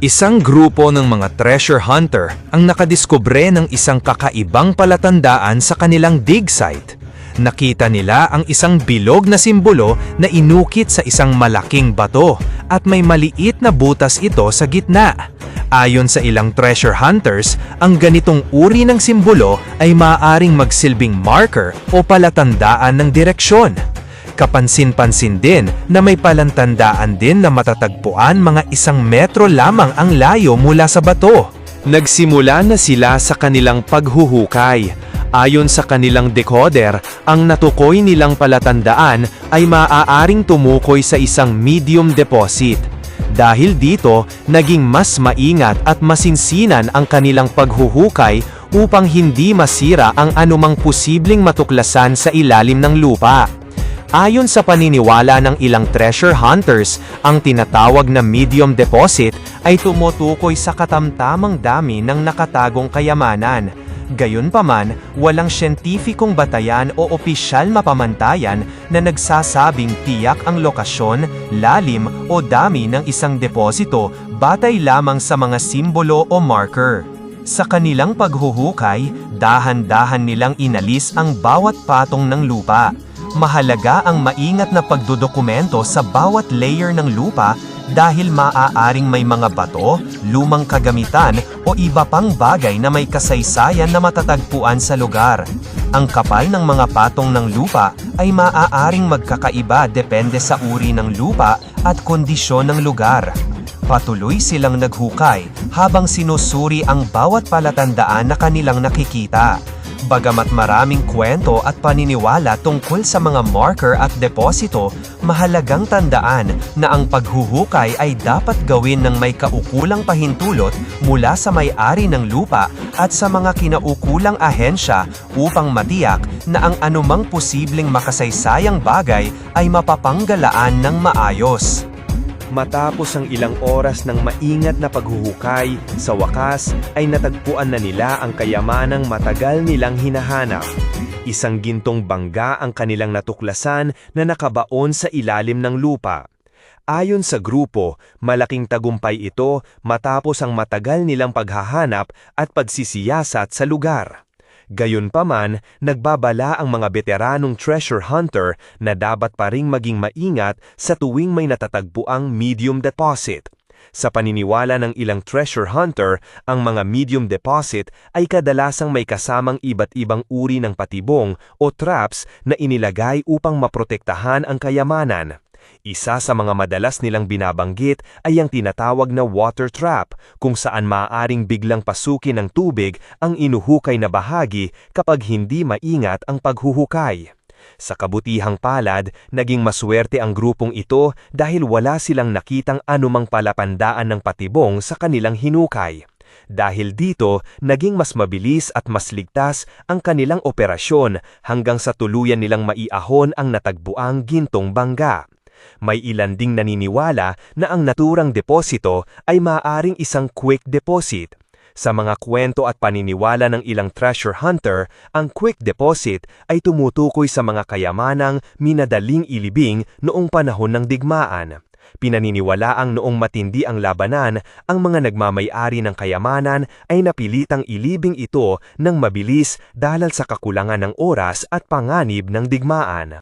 Isang grupo ng mga treasure hunter ang nakadiskubre ng isang kakaibang palatandaan sa kanilang dig site. Nakita nila ang isang bilog na simbolo na inukit sa isang malaking bato at may maliit na butas ito sa gitna. Ayon sa ilang treasure hunters, ang ganitong uri ng simbolo ay maaaring magsilbing marker o palatandaan ng direksyon. Kapansin-pansin din na may palantandaan din na matatagpuan mga 1 metro lamang ang layo mula sa bato. Nagsimula na sila sa kanilang paghuhukay. Ayon sa kanilang decoder, ang natukoy nilang palatandaan ay maaaring tumukoy sa isang medium deposit. Dahil dito, naging mas maingat at masinsinan ang kanilang paghuhukay upang hindi masira ang anumang posibleng matuklasan sa ilalim ng lupa. Ayon sa paniniwala ng ilang treasure hunters, ang tinatawag na medium deposit ay tumutukoy sa katamtamang dami ng nakatagong kayamanan. Gayunpaman, walang siyentifikong batayan o opisyal mapamantayan na nagsasabing tiyak ang lokasyon, lalim o dami ng isang deposito batay lamang sa mga simbolo o marker. Sa kanilang paghuhukay, dahan-dahan nilang inalis ang bawat patong ng lupa. Mahalaga ang maingat na pagdodokumento sa bawat layer ng lupa dahil maaaring may mga bato, lumang kagamitan o iba pang bagay na may kasaysayan na matatagpuan sa lugar. Ang kapal ng mga patong ng lupa ay maaaring magkakaiba depende sa uri ng lupa at kondisyon ng lugar. Patuloy silang naghukay habang sinusuri ang bawat palatandaan na kanilang nakikita. Bagamat maraming kwento at paniniwala tungkol sa mga marker at deposito, mahalagang tandaan na ang paghuhukay ay dapat gawin ng may kaukulang pahintulot mula sa may-ari ng lupa at sa mga kinaukulang ahensya upang matiyak na ang anumang posibleng makasaysayang bagay ay mapapanggalaan ng maayos. Matapos ang ilang oras ng maingat na paghuhukay, sa wakas ay natagpuan na nila ang kayamanang matagal nilang hinahanap. Isang gintong bangga ang kanilang natuklasan na nakabaon sa ilalim ng lupa. Ayon sa grupo, malaking tagumpay ito matapos ang matagal nilang paghahanap at pagsisiyasat sa lugar. Gayunpaman, nagbabala ang mga veteranong treasure hunter na dapat pa ring maging maingat sa tuwing may natatagpuang medium deposit. Sa paniniwala ng ilang treasure hunter, ang mga medium deposit ay kadalasang may kasamang iba't ibang uri ng patibong o traps na inilagay upang maprotektahan ang kayamanan. Isa sa mga madalas nilang binabanggit ay ang tinatawag na water trap, kung saan maaaring biglang pasukin ng tubig ang inuhukay na bahagi kapag hindi maingat ang paghuhukay. Sa kabutihang palad, naging maswerte ang grupong ito dahil wala silang nakitang anumang palapandaan ng patibong sa kanilang hinukay. Dahil dito, naging mas mabilis at mas ligtas ang kanilang operasyon hanggang sa tuluyan nilang maiahon ang natagpuang gintong bangga. May ilan ding naniniwala na ang naturang deposito ay maaaring isang quick deposit. Sa mga kwento at paniniwala ng ilang treasure hunter, ang quick deposit ay tumutukoy sa mga kayamanang minadaling ilibing noong panahon ng digmaan. Pinaniniwalaang noong matindi ang labanan, ang mga nagmamay-ari ng kayamanan ay napilitang ilibing ito ng mabilis dahil sa kakulangan ng oras at panganib ng digmaan.